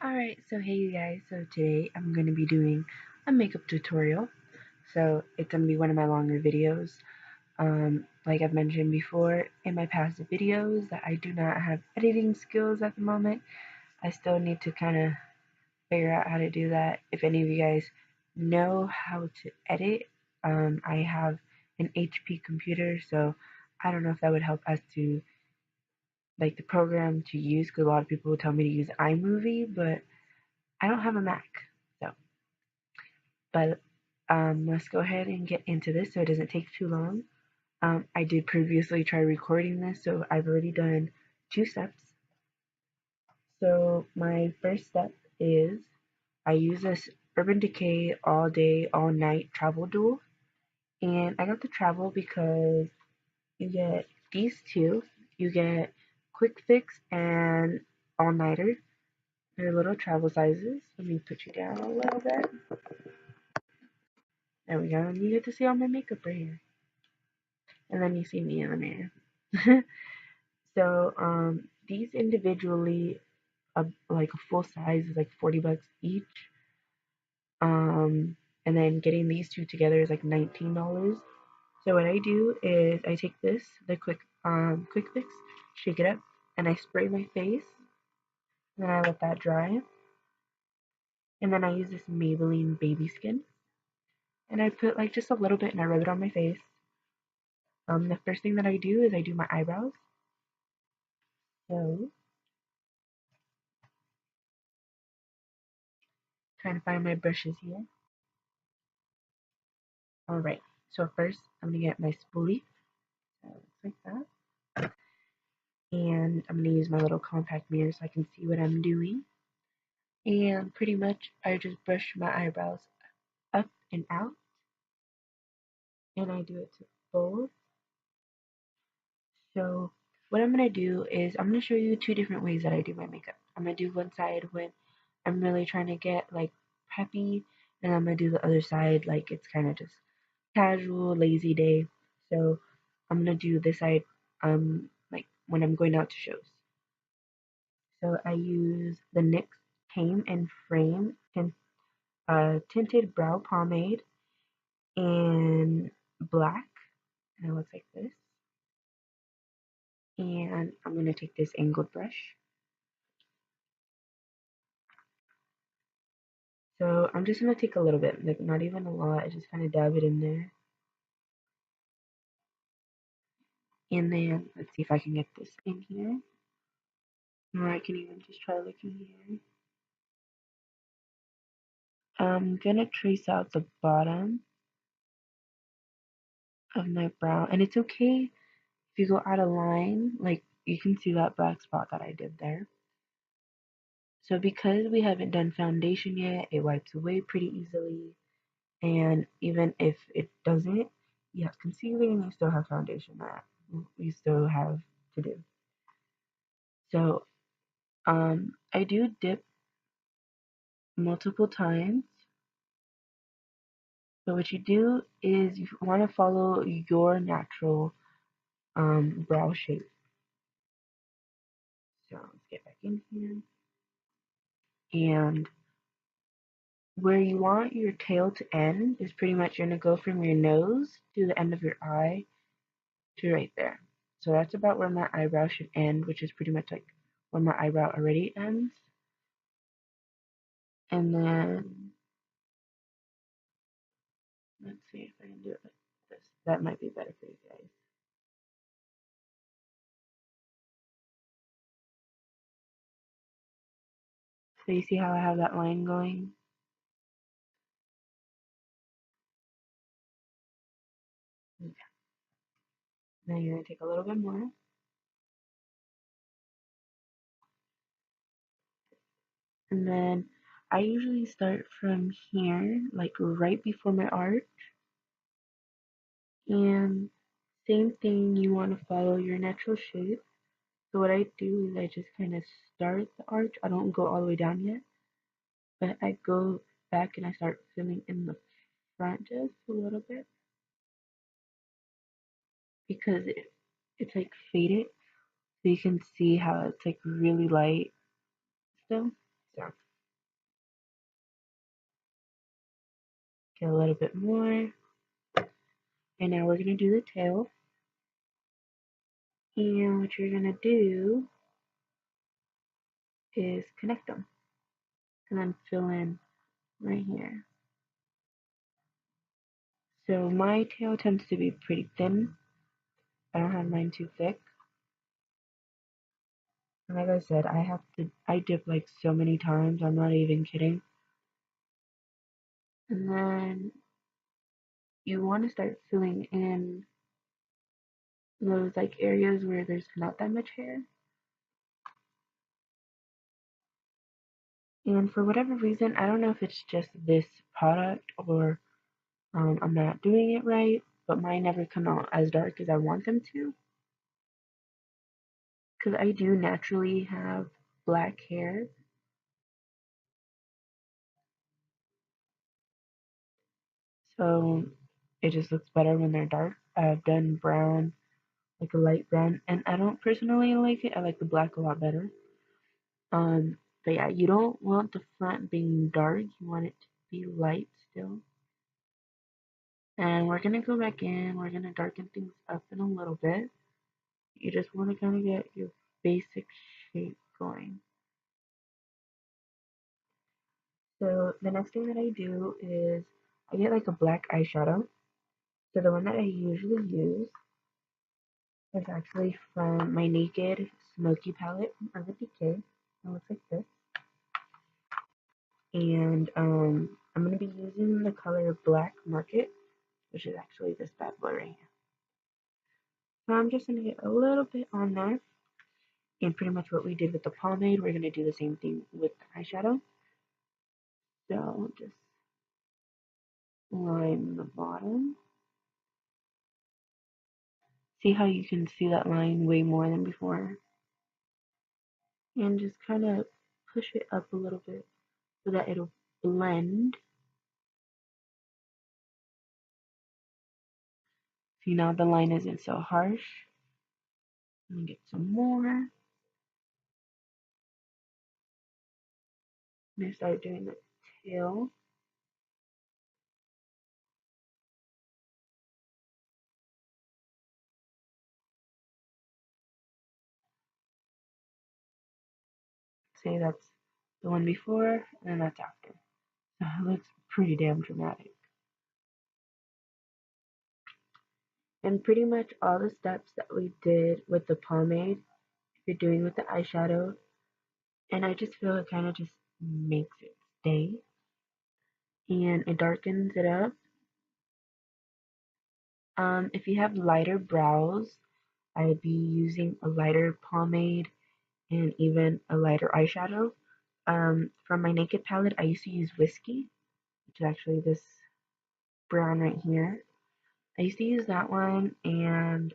Alright, so hey you guys, so today I'm going to be doing a makeup tutorial. So it's going to be one of my longer videos. Like I've mentioned before in my past videos that I do not have editing skills at the moment. I still need to kind of figure out how to do that. If any of you guys know how to edit, I have an HP computer, so I don't know if that would help as to like the program to use because a lot of people tell me to use iMovie, but I don't have a Mac. So, but let's go ahead and get into this so it doesn't take too long. I did previously try recording this, so I've already done 2 steps. So my first step is I use this Urban Decay All Day, All Night Travel Duel. And I got the travel because you get these two. You get Quick Fix and All Nighter. They're little travel sizes. Let me put you down a little bit. There we go. And you get to see all my makeup right here. And then you see me in the mirror. So these individually, like a full size is like 40 bucks each. And then getting these two together is like $19. So what I do is I take this, the quick fix, shake it up, and I spray my face. And then I let that dry. And then I use this Maybelline Baby Skin. And I put like just a little bit and I rub it on my face. The first thing that I do is I do my eyebrows. So trying to find my brushes here. Alright, so first I'm going to get my spoolie, so it looks like that, and I'm going to use my little compact mirror so I can see what I'm doing, and pretty much I just brush my eyebrows up and out, and I do it to both. So what I'm going to do is I'm going to show you 2 different ways that I do my makeup. I'm going to do one side when I'm really trying to get like peppy, and I'm going to do the other side like it's kind of just casual, lazy day. So I'm gonna do this side like when I'm going out to shows. So I use the NYX Tame and Frame tinted brow pomade in black, and it looks like this. And I'm gonna take this angled brush. So I'm just gonna take a little bit, like not even a lot. I just kind of dab it in there. And then let's see if I can get this in here. Or I can even just try looking here. I'm gonna trace out the bottom of my brow, and it's okay if you go out of line, like you can see that black spot that I did there. So because we haven't done foundation yet, it wipes away pretty easily, and even if it doesn't, you have concealer and you still have foundation that you still have to do. So I do dip multiple times. So what you do is you want to follow your natural brow shape. So let's get back in here. And where you want your tail to end is pretty much you're going to go from your nose to the end of your eye to right there. So that's about where my eyebrow should end, which is pretty much like where my eyebrow already ends. And then let's see if I can do it like this. That might be better for you guys. So you see how I have that line going? Yeah. Now you're going to take a little bit more. And then I usually start from here, like right before my arch. And same thing, you want to follow your natural shape. So what I do is I just kind of start the arch. I don't go all the way down yet, but I go back and I start filling in the front just a little bit because it's like faded, so you can see how it's like really light still. So Get a little bit more. And now we're going to do the tail. And what you're going to do is connect them. And then fill in right here. So my tail tends to be pretty thin. I don't have mine too thick. And like I said, I dip like so many times, I'm not even kidding. And then you want to start filling in those like areas where there's not that much hair. And for whatever reason, I don't know if it's just this product or I'm not doing it right, but mine never come out as dark as I want them to. Because I do naturally have black hair. So it just looks better when they're dark. I've done brown, like a light brown, and I don't personally like it. I like the black a lot better. But yeah, you don't want the front being dark. You want it to be light still. And we're gonna go back in. We're gonna darken things up in a little bit. You just want to kind of get your basic shape going. So the next thing that I do is I get like a black eyeshadow. So the one that I usually use is actually from my Naked Smokey palette from the Decay. It looks like this. And I'm going to be using the color Black Market, which is actually this bad boy right here. So I'm just going to get a little bit on there. And pretty much what we did with the pomade, we're going to do the same thing with the eyeshadow. So just line the bottom. See how you can see that line way more than before? And just kind of push it up a little bit so that it'll blend. See, now the line isn't so harsh. Let me get some more. I'm going to start doing the tail. Say that's the one before, and that's after. So it looks pretty damn dramatic. And pretty much all the steps that we did with the pomade, you're doing with the eyeshadow, and I just feel it kind of just makes it stay, and it darkens it up. If you have lighter brows, I'd be using a lighter pomade and even a lighter eyeshadow. From my Naked palette, I used to use Whiskey, which is actually this brown right here. I used to use that one, and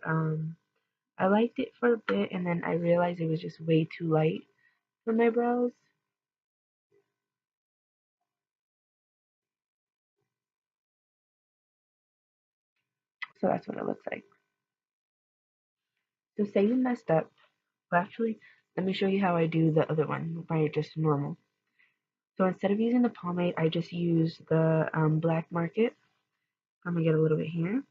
I liked it for a bit, and then I realized it was just way too light for my brows. So that's what it looks like. So say you messed up. Well, actually, let me show you how I do the other one by just normal. So instead of using the pomade, I just use the Black Market. I'm gonna get a little bit here.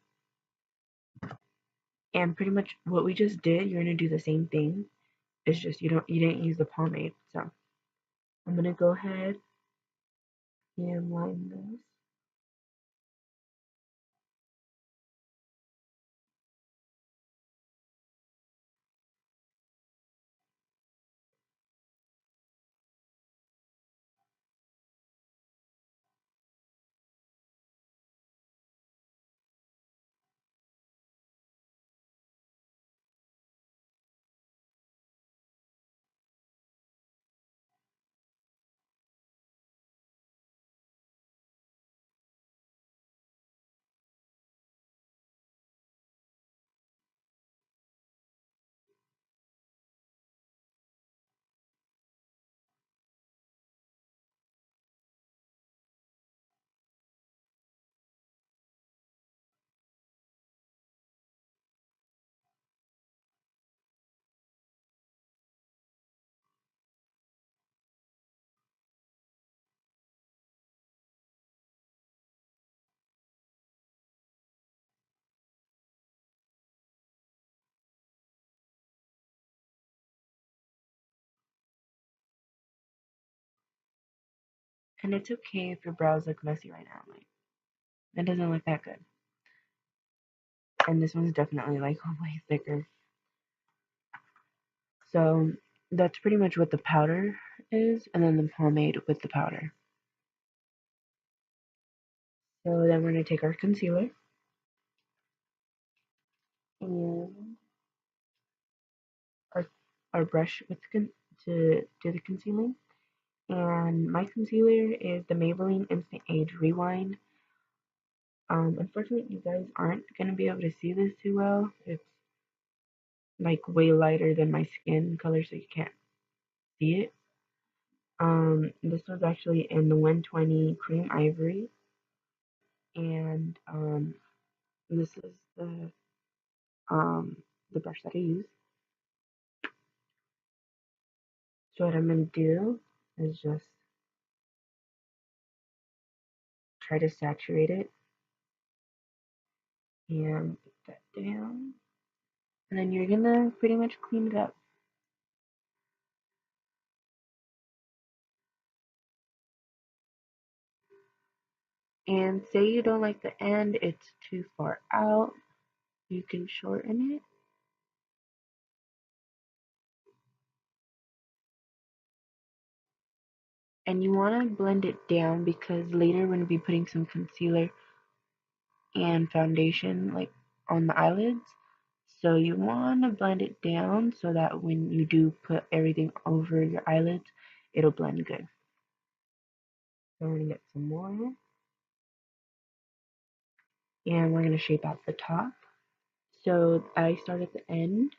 And pretty much what we just did, you're gonna do the same thing. It's just you didn't use the pomade. So I'm gonna go ahead and line this. And it's okay if your brows look messy right now. Like, it doesn't look that good. And this one's definitely like way thicker. So that's pretty much what the powder is, and then the pomade with the powder. So then we're going to take our concealer and our, our brush with to do the concealing. And my concealer is the Maybelline Instant Age Rewind. Unfortunately, you guys aren't going to be able to see this too well. It's like way lighter than my skin color, so you can't see it. This was actually in the 120 Cream Ivory, and this is um, the brush that I use. So what I'm gonna do is just try to saturate it and put that down, and then you're gonna pretty much clean it up. And say you don't like the end, it's too far out, you can shorten it. And you want to blend it down because later we're going to be putting some concealer and foundation like on the eyelids. So you want to blend it down so that when you do put everything over your eyelids, it'll blend good. So we're going to get some more. And we're going to shape out the top. So I start at the end.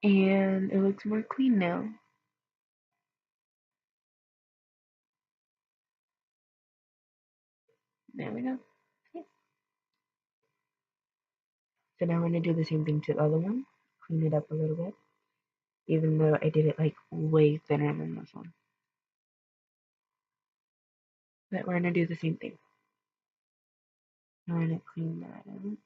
And it looks more clean now. There we go. So now we're going to do the same thing to the other one. Clean it up a little bit. Even though I did it like way thinner than this one. But we're going to do the same thing. We're going to clean that out.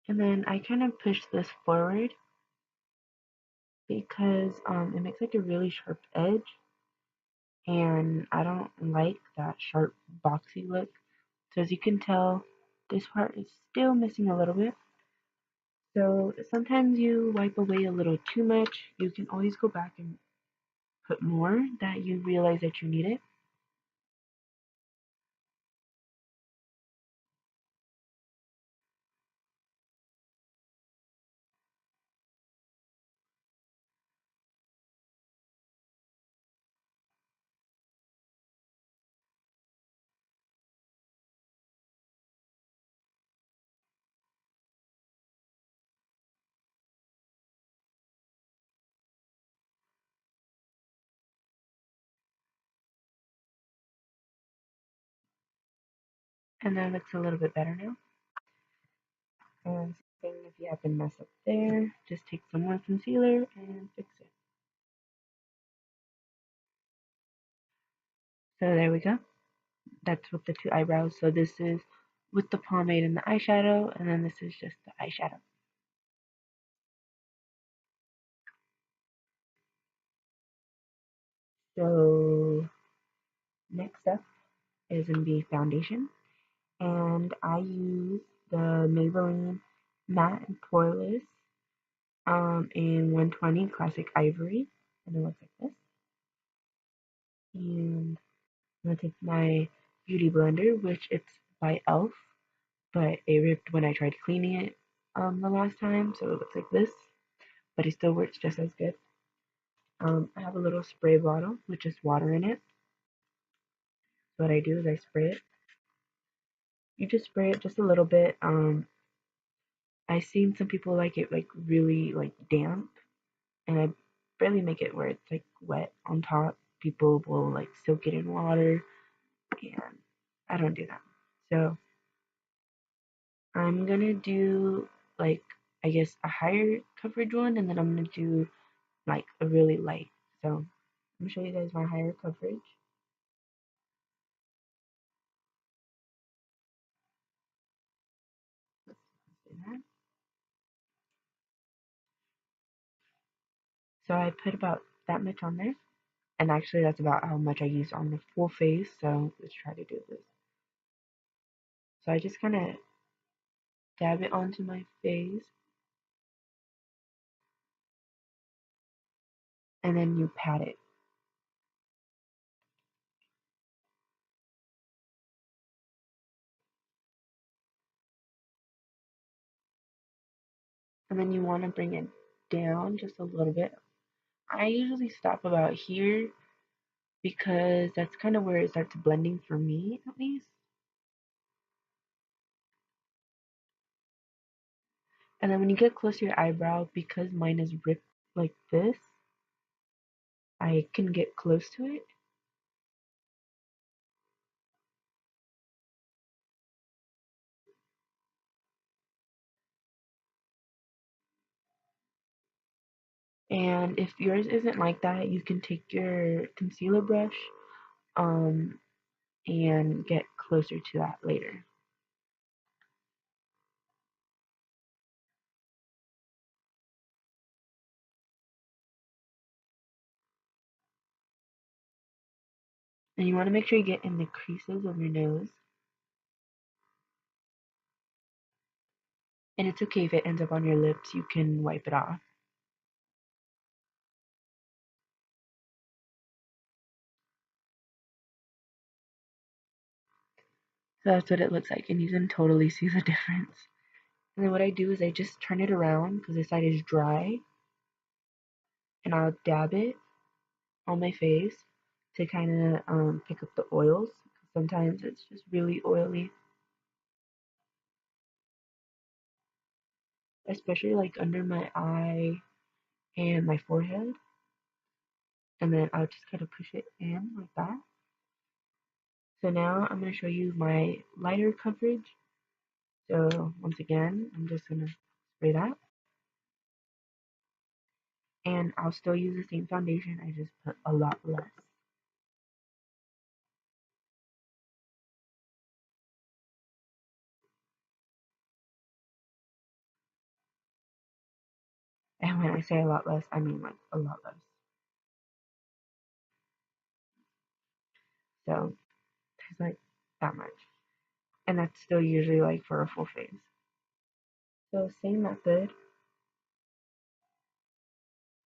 And then I kind of push this forward because it makes like a really sharp edge, and I don't like that sharp boxy look. So as you can tell, this part is still missing a little bit. So sometimes you wipe away a little too much. You can always go back and put more that you realize that you need it. And that looks a little bit better now. And same thing if you have a mess up there, just take some more concealer and fix it. So there we go. That's with the two eyebrows. So this is with the pomade and the eyeshadow, and then this is just the eyeshadow. So next up is going to be foundation, and I use the Maybelline Matte+Poreless in 120 Classic Ivory, and it looks like this. And I'm gonna take my beauty blender, which it's by Elf, but it ripped when I tried cleaning it the last time, so it looks like this, but it still works just as good. I have a little spray bottle with just water in it. So what I do is I spray it. You just spray it just a little bit. I've seen some people like it like really like damp, and I barely make it where it's like wet on top. People will like soak it in water, and I don't do that. So I'm gonna do like I guess a higher coverage one, and then I'm gonna do like a really light. So I'm gonna show you guys my higher coverage. Let's do that. So I put about that much on there, and actually that's about how much I use on the full face. So let's try to do this. So I just kind of dab it onto my face, and then you pat it. And then you want to bring it down just a little bit. I usually stop about here because that's kind of where it starts blending for me, at least. And then when you get close to your eyebrow, because mine is ripped like this, I can get close to it. And if yours isn't like that, you can take your concealer brush um, and get closer to that later. And you want to make sure you get in the creases of your nose. And it's okay if it ends up on your lips, you can wipe it off. So that's what it looks like, and you can totally see the difference. And then what I do is I just turn it around because this side is dry, and I'll dab it on my face to kind of pick up the oils. Sometimes it's just really oily, especially like under my eye and my forehead. And then I'll just kind of push it in like that. So now I'm going to show you my lighter coverage. So once again, I'm just going to spray that. And I'll still use the same foundation, I just put a lot less. And when I say a lot less, I mean like a lot less. So it's like that much. And that's still usually like for a full face. So same method.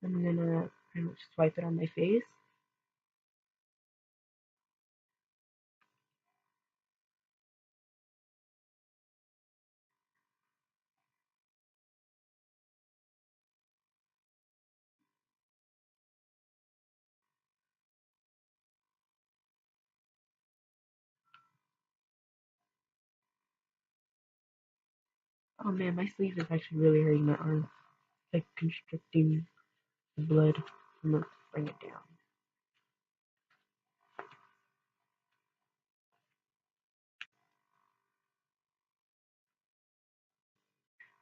I'm gonna pretty much swipe it on my face. Oh man, my sleeve is actually really hurting my arm. It's like constricting the blood. I'm gonna bring it down.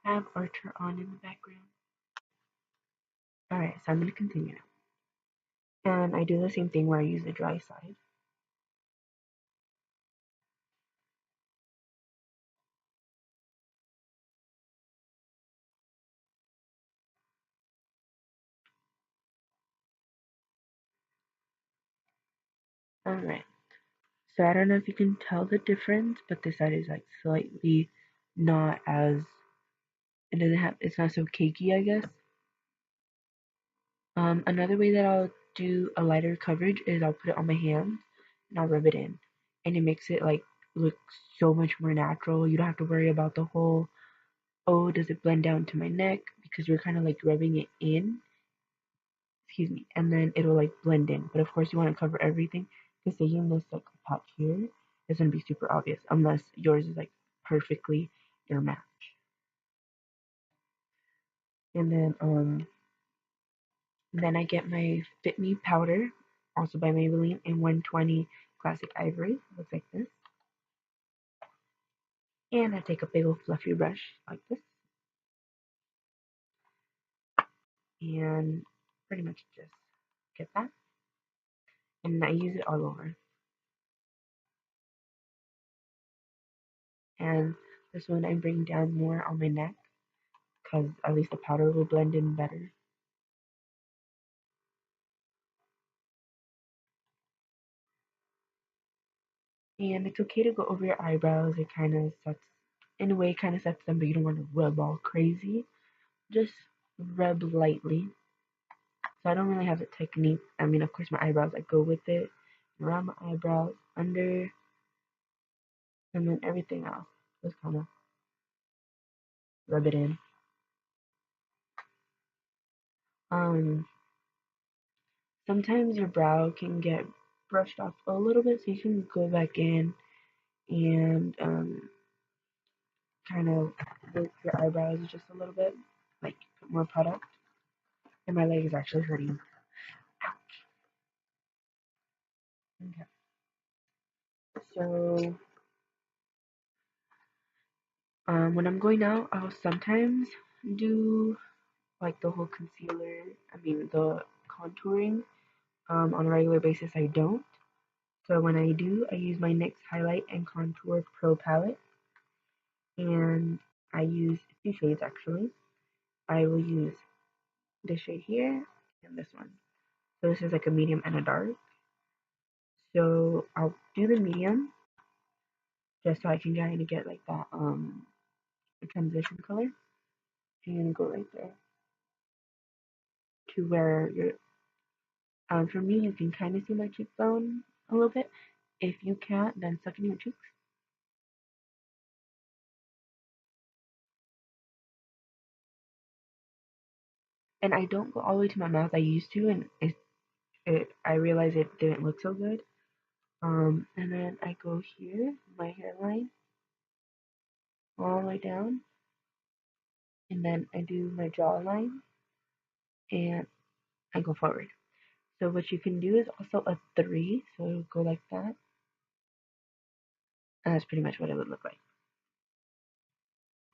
I have Archer on in the background. Alright, so I'm gonna continue now. And I do the same thing where I use the dry side. Alright. So I don't know if you can tell the difference, but this side is like slightly not as it doesn't have it's not so cakey, I guess. Another way that I'll do a lighter coverage is I'll put it on my hands and I'll rub it in. And it makes it like look so much more natural. You don't have to worry about the whole, oh, does it blend down to my neck? Because you're kind of like rubbing it in, excuse me, and then it'll like blend in. But of course, you want to cover everything because say you miss like a patch here, it's gonna be super obvious unless yours is like perfectly your match. And then I get my Fit Me powder, also by Maybelline, in 120 Classic Ivory. It looks like this. And I take a big old fluffy brush like this, and pretty much just get that. And I use it all over. And this one I bring down more on my neck because at least the powder will blend in better. And it's okay to go over your eyebrows. It kind of sets, in a way, kind of sets them, but you don't want to rub all crazy. Just rub lightly. So I don't really have a technique. I mean, of course, my eyebrows, I go with it. Around my eyebrows, under, and then everything else. Just kind of rub it in. Um, Sometimes your brow can get brushed off a little bit, so you can go back in and kind of work your eyebrows just a little bit, like put more product. And my leg is actually hurting. Okay. So when I'm going out, I'll sometimes do like the whole concealer. I mean the contouring. On a regular basis, I don't. So when I do, I use my NYX Highlight and Contour Pro palette, and I use two shades actually. I will use this shade here and this one. So this is like a medium and a dark. So I'll do the medium just so I can kind of get like that transition color. And go right there to where you're. For me, you can kind of see my cheekbone a little bit. If you can't, then suck in your cheeks. And I don't go all the way to my mouth. I used to, and I realized it didn't look so good. And then I go here, my hairline, all the way down, and then I do my jawline, and I go forward. So what you can do is also a three, so it'll go like that, and that's pretty much what it would look like.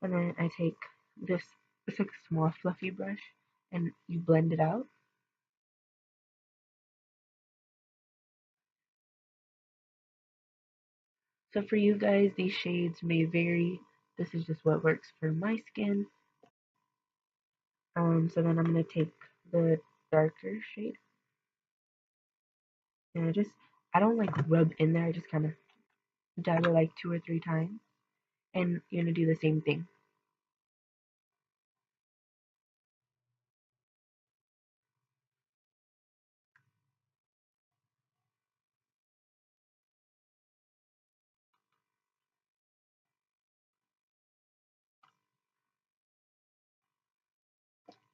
And then I take this, it's like a small fluffy brush, and you blend it out. So for you guys, these shades may vary. This is just what works for my skin. So then I'm gonna take the darker shade, and I don't like rub in there. I just kind of dab it like 2 or 3 times, and you're gonna do the same thing.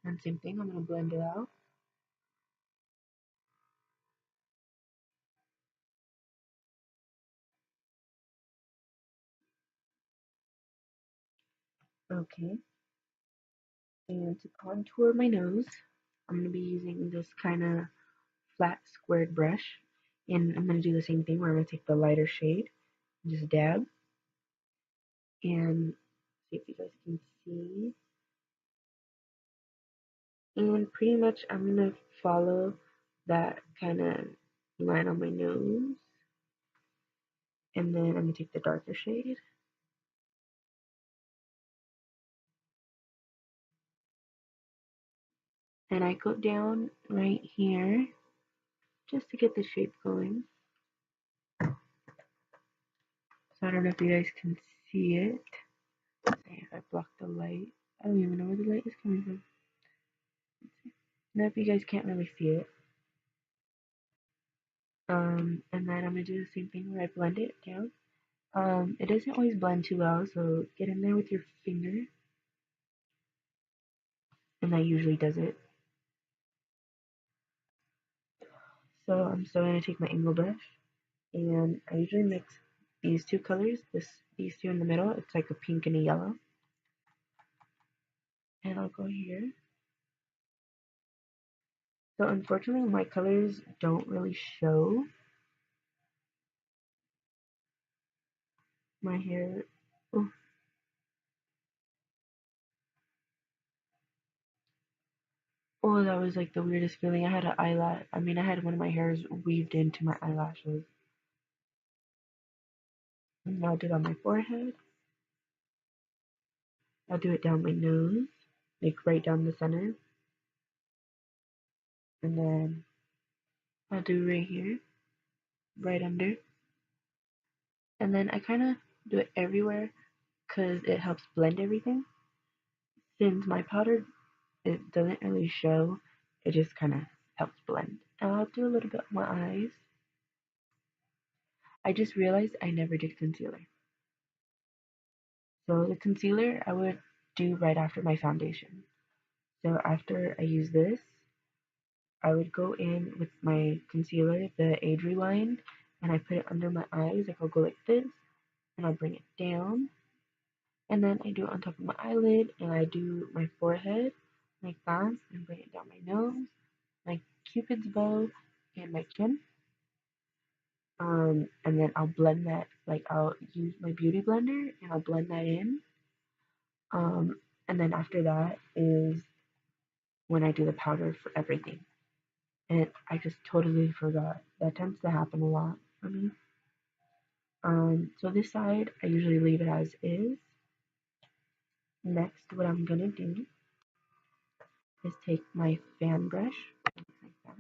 And same thing. I'm gonna blend it out. Okay. And to contour my nose, I'm gonna be using this kind of flat squared brush, and I'm gonna do the same thing where I'm gonna take the lighter shade, just dab, and see if you guys can see. And pretty much I'm gonna follow that kind of line on my nose, and then I'm gonna take the darker shade, and I go down right here just to get the shape going. So I don't know if you guys can see it. Say if I block the light. I don't even know where the light is coming from. Now if you guys can't really see it. And then I'm gonna do the same thing where I blend it down. It doesn't always blend too well, so get in there with your finger, and that usually does it. So I'm still gonna take my angle brush, and I usually mix these two colors, these two in the middle. It's like a pink and a yellow, and I'll go here. So unfortunately, my colors don't really show my hair. Oh, oh, that was like the weirdest feeling. I had an eyelash. I mean, I had one of my hairs weaved into my eyelashes. And I'll do it on my forehead. I'll do it down my nose, like right down the center. And then I'll do right here, right under. And then I kind of do it everywhere because it helps blend everything. Since my powder, it doesn't really show, it just kind of helps blend. And I'll do a little bit on my eyes. I just realized I never did concealer. So the concealer I would do right after my foundation. So after I use this, I would go in with my concealer, the Age Rewind, and I put it under my eyes. Like I'll go like this, and I'll bring it down, and then I do it on top of my eyelid, and I do my forehead like that, and bring it down my nose, my cupid's bow, and my chin. And then I'll blend that. Like I'll use my beauty blender, and I'll blend that in. Um, and then after that is when I do the powder for everything. And I just totally forgot. That tends to happen a lot for me. So this side, I usually leave it as is. Next, what I'm gonna do is take my fan brush, like that.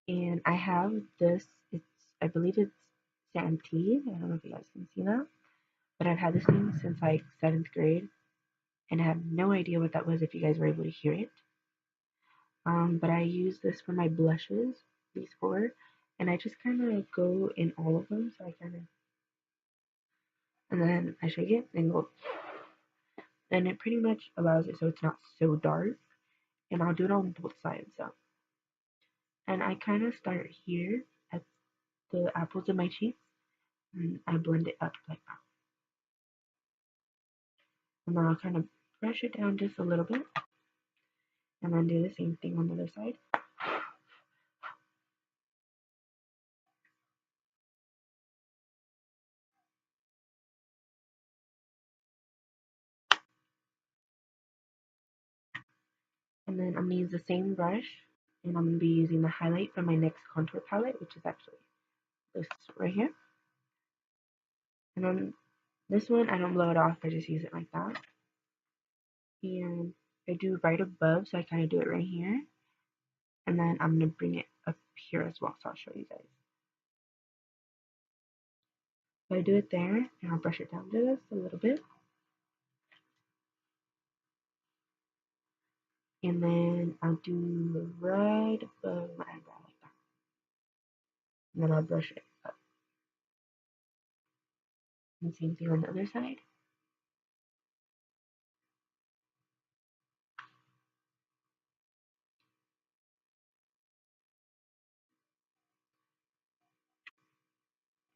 And I have this, I believe it's Santee. I don't know if you guys can see that. But I've had this thing since like 7th grade. And I have no idea what that was if you guys were able to hear it. But I use this for my blushes, these four. And I just kind of go in all of them. So I kind of, and then I shake it and go, and it pretty much allows it so it's not so dark. And I'll do it on both sides. So, and I kind of start here at the apples of my cheeks, and I blend it up like that. And then I'll kind of brush it down just a little bit, and then do the same thing on the other side. And then I'm gonna use the same brush, and I'm gonna be using the highlight from my NYX contour palette, which is actually this right here. And then this one, I don't blow it off, I just use it like that. And I do right above, so I kind of do it right here. And then I'm gonna bring it up here as well, so I'll show you guys. So I do it there, and I'll brush it down just a little bit. And then I'll do right above my eyebrow like that. And then I'll brush it up. And same thing on the other side.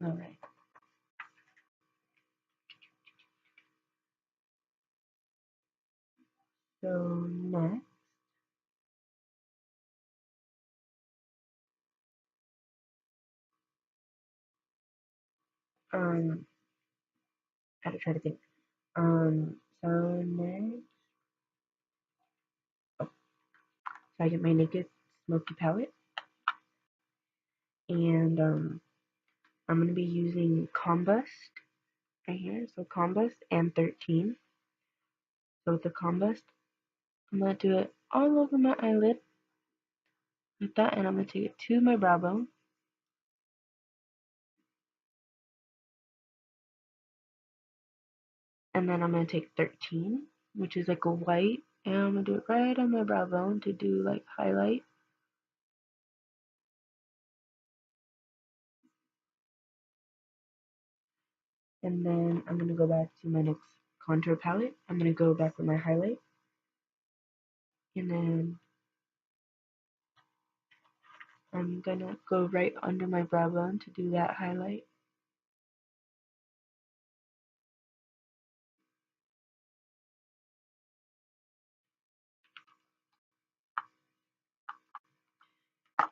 Alright. So next, I had to try to think. So next, oh, so I get my Naked Smokey palette, and I'm gonna be using Combust right here. So Combust and 13. So with the Combust, I'm gonna do it all over my eyelid like that, and I'm gonna take it to my brow bone. And then I'm gonna take 13, which is like a white, and I'm gonna do it right on my brow bone to do like highlight. And then I'm going to go back to my next contour palette. I'm going to go back with my highlight. And then I'm going to go right under my brow bone to do that highlight.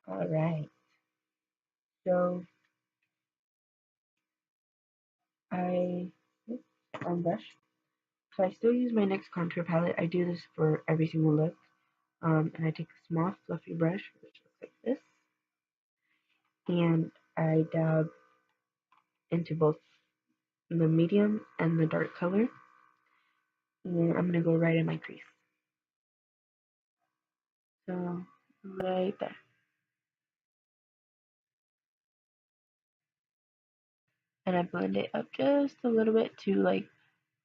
Alright, so on brush. So I still use my NYX contour palette. I do this for every single look. And I take a small fluffy brush, which looks like this, and I dab into both the medium and the dark color. And I'm gonna go right in my crease. So right there. And I blend it up just a little bit to like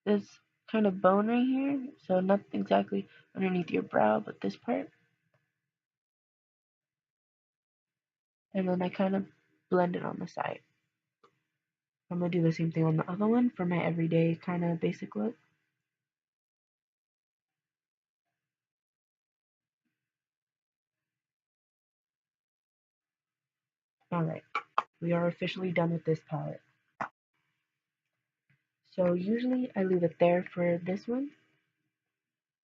this kind of bone right here. So not exactly underneath your brow, but this part. And then I kind of blend it on the side. I'm gonna do the same thing on the other one for my everyday kind of basic look. Alright, we are officially done with this palette. So usually I leave it there for this one.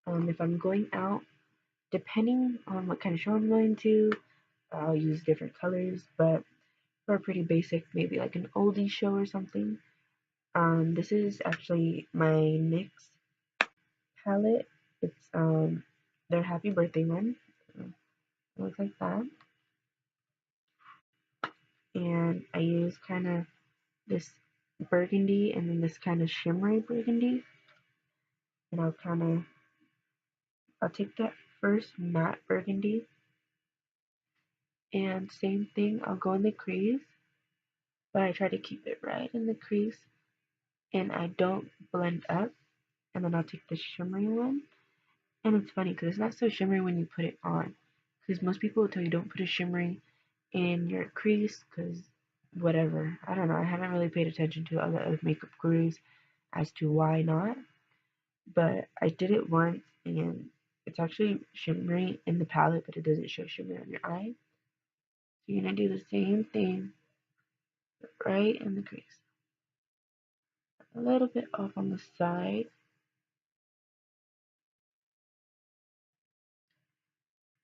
If I'm going out, depending on what kind of show I'm going to, I'll use different colors, but for a pretty basic, maybe like an oldie show or something. This is actually my NYX palette. It's their happy birthday one. It looks like that. And I use kind of this burgundy and then this kind of shimmery burgundy. And I'll take that first matte burgundy and same thing, I'll go in the crease, but I try to keep it right in the crease and I don't blend up. And then I'll take the shimmery one. And it's funny because it's not so shimmery when you put it on. Because most people will tell you don't put a shimmery in your crease because whatever. I don't know. I haven't really paid attention to other makeup gurus as to why not. But I did it once and it's actually shimmery in the palette, but it doesn't show shimmery on your eye. So you're going to do the same thing right in the crease. A little bit off on the side.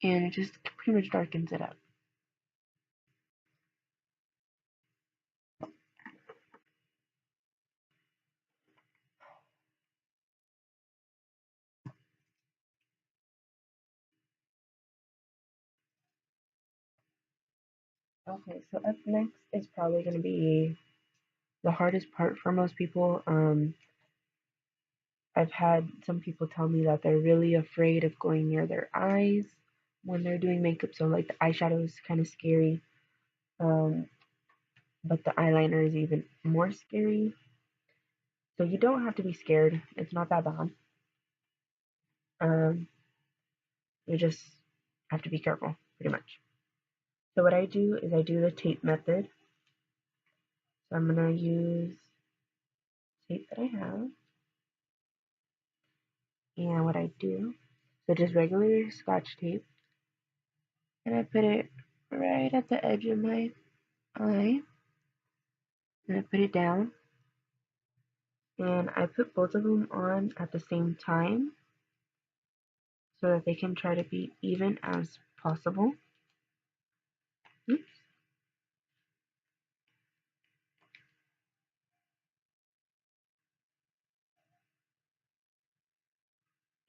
And it just pretty much darkens it up. Okay, so up next is probably going to be the hardest part for most people. I've had some people tell me that they're really afraid of going near their eyes when they're doing makeup. So like the eyeshadow is kind of scary, um, but the eyeliner is even more scary. So you don't have to be scared. It's not that bad. Um, you just have to be careful, pretty much. So what I do is I do the tape method. So I'm gonna use tape that I have, and what I do, so just regular Scotch tape, and I put it right at the edge of my eye, and I put it down, and I put both of them on at the same time so that they can try to be even as possible. Oops.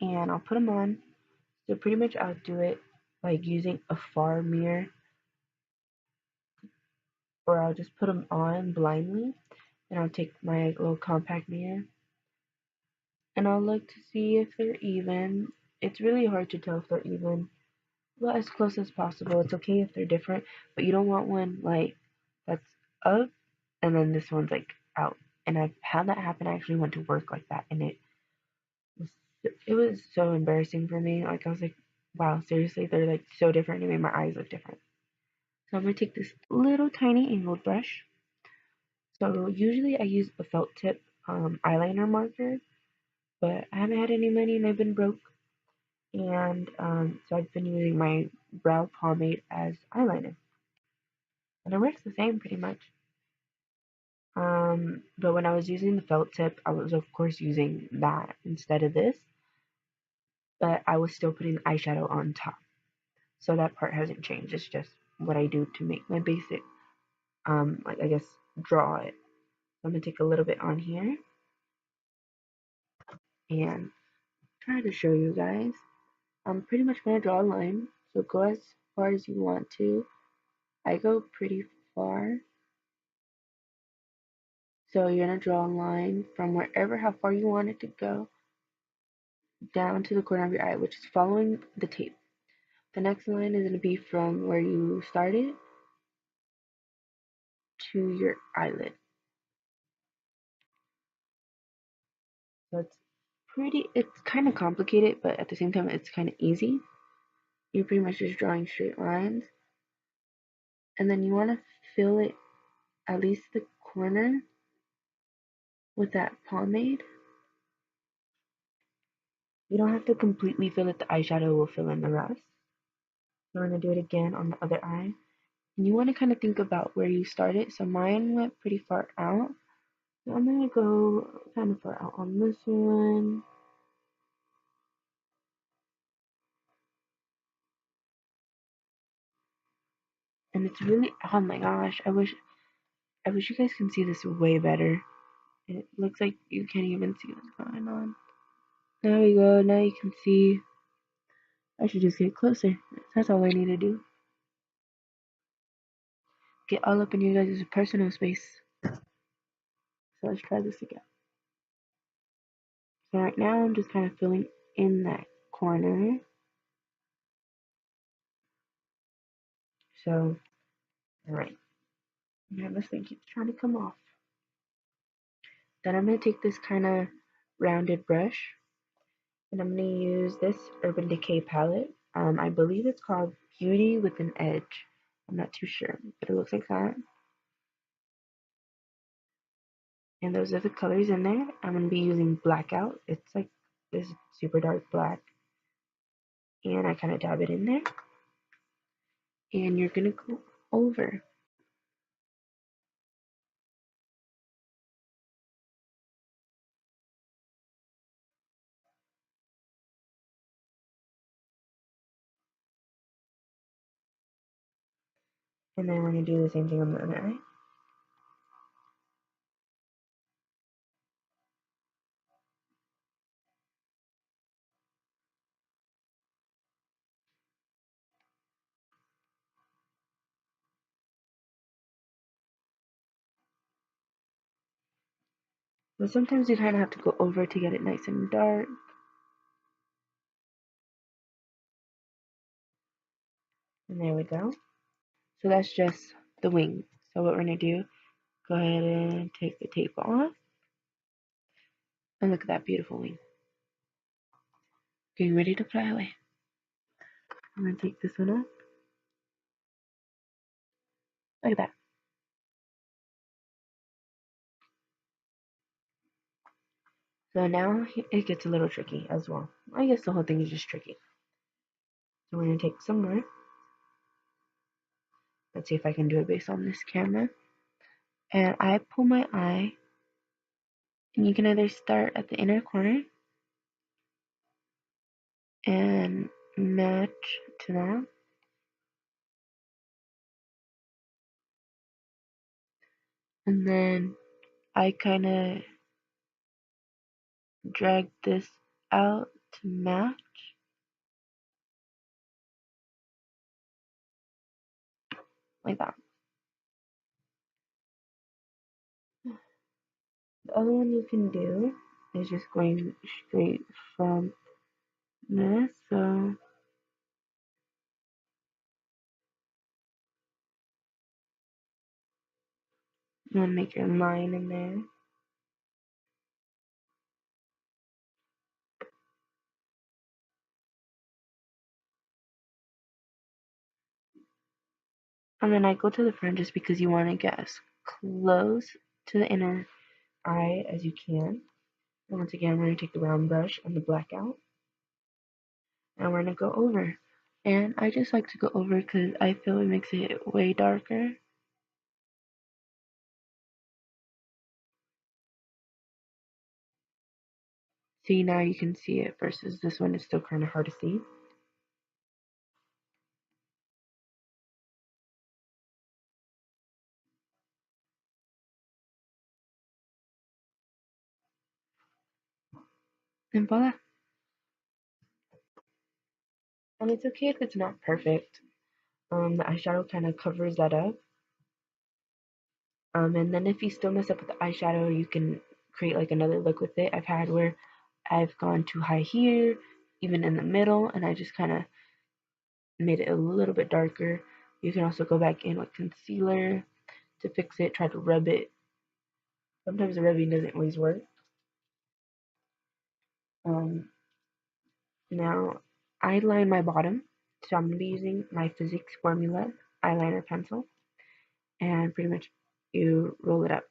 And I'll put them on. So pretty much I'll do it like using a far mirror, or I'll just put them on blindly, and I'll take my little compact mirror and I'll look to see if they're even. It's really hard to tell if they're even. Well, as close as possible. It's okay if they're different, but you don't want one like that's up and then this one's like out. And I've had that happen. I actually went to work like that, and was it was so embarrassing for me. Like I was like, wow, seriously, they're like so different. It made my eyes look different. So I'm gonna take this little tiny angled brush. So usually I use a felt tip eyeliner marker, but I haven't had any money and I've been broke. And so I've been using my brow pomade as eyeliner. And it works the same pretty much. But when I was using the felt tip, I was of course using that instead of this, but I was still putting the eyeshadow on top. So that part hasn't changed. It's just what I do to make my basic, like I guess, draw it. So I'm gonna take a little bit on here and try to show you guys. I'm pretty much gonna draw a line. So go as far as you want to. I go pretty far. So you're gonna draw a line from wherever, how far you want it to go, down to the corner of your eye, which is following the tape. The next line is going to be from where you started to your eyelid. So it's kind of complicated, but at the same time, it's kind of easy. You're pretty much just drawing straight lines. And then you want to fill it, at least the corner, with that pomade. You don't have to completely fill it, the eyeshadow will fill in the rest. So we're going to do it again on the other eye. And you want to kind of think about where you started. So mine went pretty far out. So I'm going to go kind of far out on this one. And it's really, oh my gosh, I wish you guys can see this way better. It looks like you can't even see what's going on. There we go, now you can see. I should just get closer. That's all I need to do. Get all up in you guys' personal space. So let's try this again. So right now I'm just kind of filling in that corner. So, alright. Now this thing keeps trying to come off. Then I'm going to take this kind of rounded brush and I'm going to use this Urban Decay palette. I believe it's called Beauty with an Edge. I'm not too sure, but it looks like that. And those are the colors in there. I'm going to be using Blackout. It's like this super dark black. And I kind of dab it in there. And you're going to go over. And then we're going to do the same thing on the other eye. But sometimes you kind of have to go over to get it nice and dark. And there we go. So that's just the wing. So what we're going to do, go ahead and take the tape off. And look at that beautiful wing. Getting ready to fly away. I'm going to take this one off. Look at that. So now it gets a little tricky as well. I guess the whole thing is just tricky. So we're going to take some more. Let's see if I can do it based on this camera. And I pull my eye. And you can either start at the inner corner and match to that. And then I kind of drag this out to match. Like that. The other one you can do is just going straight from this. So I'm gonna make a line in there. And then I go to the front just because you want to get as close to the inner eye as you can. And once again, we're going to take the round brush and the black out, and we're going to go over. And I just like to go over because I feel it makes it way darker. See, now you can see it versus this one is still kind of hard to see. And voila. And it's okay if it's not perfect. The eyeshadow kind of covers that up. And then if you still mess up with the eyeshadow, you can create like another look with it. I've had where I've gone too high here, even in the middle, and I just kind of made it a little bit darker. You can also go back in with concealer to fix it, try to rub it. Sometimes the rubbing doesn't always work. Um, Now, I line my bottom, so I'm going to be using my Physics Formula eyeliner pencil, and pretty much you roll it up.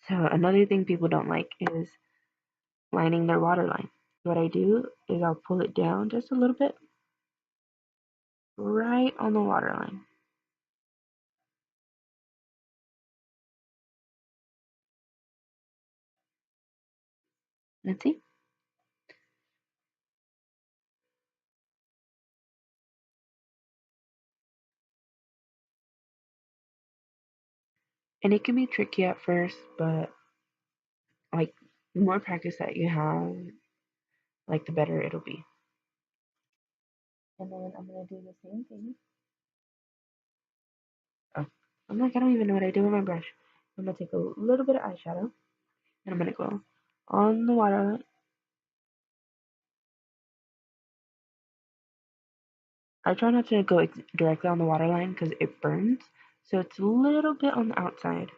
So another thing people don't like is lining their waterline. What I do is I'll pull it down just a little bit, right on the waterline. Let's see. And it can be tricky at first, but like the more practice that you have, like the better it'll be. And then I'm gonna do the same thing. Oh, I'm like, I don't even know what I do with my brush. I'm gonna take a little bit of eyeshadow and I'm gonna go on the waterline. I try not to go directly on the waterline because it burns, so it's a little bit on the outside.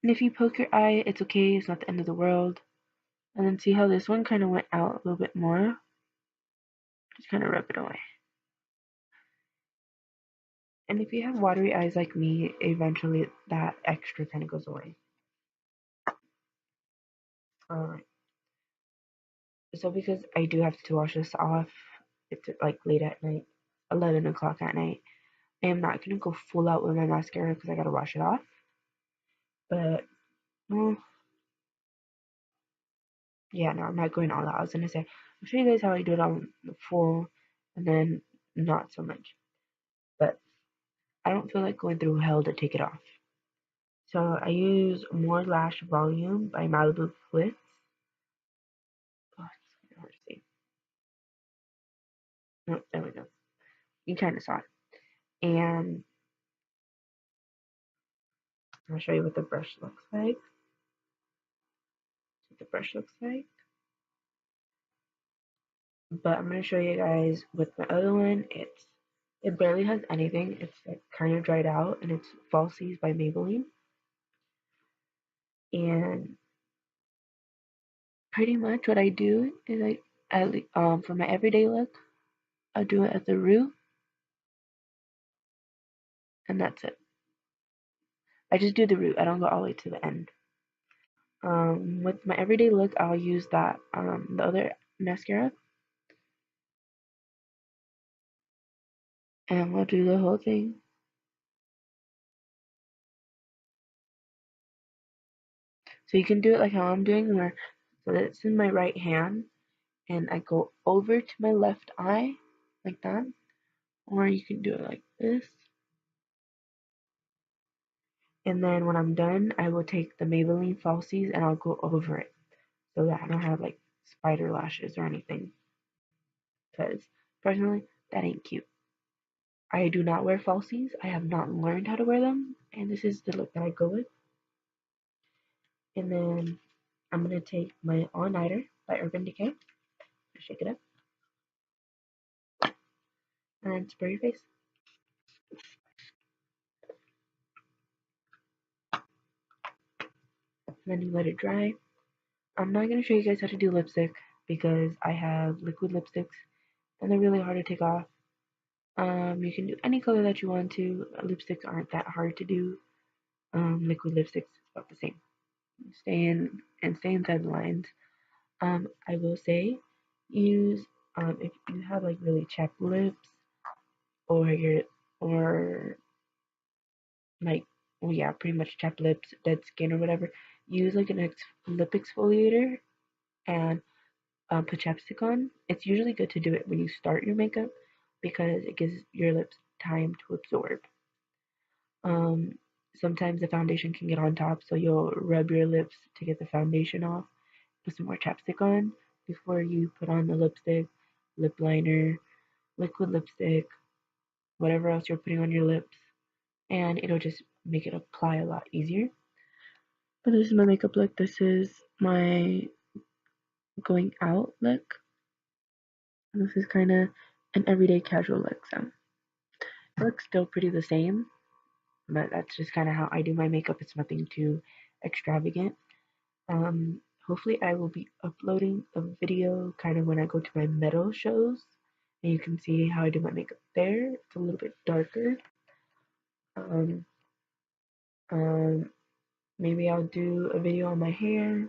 And if you poke your eye, it's okay, it's not the end of the world. And then see how this one kind of went out a little bit more? Just kind of rub it away. And if you have watery eyes like me, eventually that extra kind of goes away. Alright. So because I do have to wash this off, it's like late at night, 11 o'clock at night. I am not going to go full out with my mascara because I got to wash it off. But, well, yeah, no, I'm not going all out. I was going to say, I'll show you guys how I do it on the full and then not so much. But I don't feel like going through hell to take it off. So I use More Lash Volume by Malibu Glitz. Oh, it's kind of hard to see. Oh, there we go. You kind of saw it. And I'll show you what the brush looks like. What the brush looks like. But I'm going to show you guys with my other one. It barely has anything. It's like kind of dried out, and it's Falsies by Maybelline. And pretty much what I do is for my everyday look, I do it at the root, and that's it. I just do the root. I don't go all the way to the end. With my everyday look, I'll use that the other mascara, and we'll do the whole thing. So you can do it like how I'm doing, where so that it's in my right hand, and I go over to my left eye, like that. Or you can do it like this. And then when I'm done, I will take the Maybelline Falsies and I'll go over it so that I don't have like spider lashes or anything. Because personally, that ain't cute. I do not wear falsies. I have not learned how to wear them, and this is the look that I go with. And then I'm gonna take my All Nighter by Urban Decay, shake it up, and then spray your face. And then you let it dry. I'm not gonna show you guys how to do lipstick because I have liquid lipsticks and they're really hard to take off. You can do any color that you want to. Lipsticks aren't that hard to do. Liquid lipsticks is about the same. Stay inside the lines. I will say use if you have like really chapped lips or your or like well yeah pretty much chapped lips, dead skin or whatever. Use like an lip exfoliator and put chapstick on. It's usually good to do it when you start your makeup because it gives your lips time to absorb. Um, Sometimes the foundation can get on top, so you'll rub your lips to get the foundation off. Put some more chapstick on before you put on the lipstick, lip liner, liquid lipstick, whatever else you're putting on your lips, and it'll just make it apply a lot easier. But this is my makeup look. This is my going out look. And this is kind of an everyday casual look, so it looks still pretty the same, but that's just kind of how I do my makeup. It's nothing too extravagant. Hopefully I will be uploading a video kind of when I go to my metal shows, and you can see how I do my makeup there. It's a little bit darker. Um, um, Maybe I'll do a video on my hair.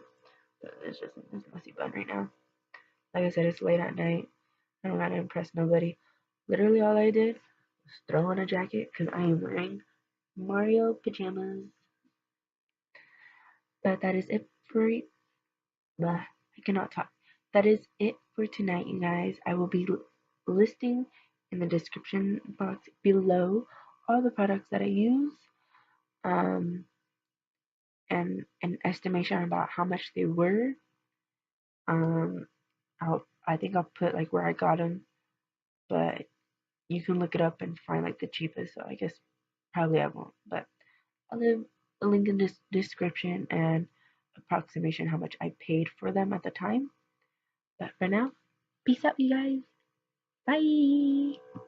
But it's just this messy bun right now. Like I said, it's late at night. I don't gotta impress nobody. Literally all I did was throw on a jacket because I am wearing Mario pajamas. But that is it for I cannot talk. That is it for tonight, you guys. I will be listing in the description box below all the products that I use, um, and an estimation about how much they were. Um, I think I'll put like where I got them, but you can look it up and find like the cheapest. So I guess probably I won't, but I'll leave a link in this description and approximation how much I paid for them at the time. But for now, peace out, you guys. Bye.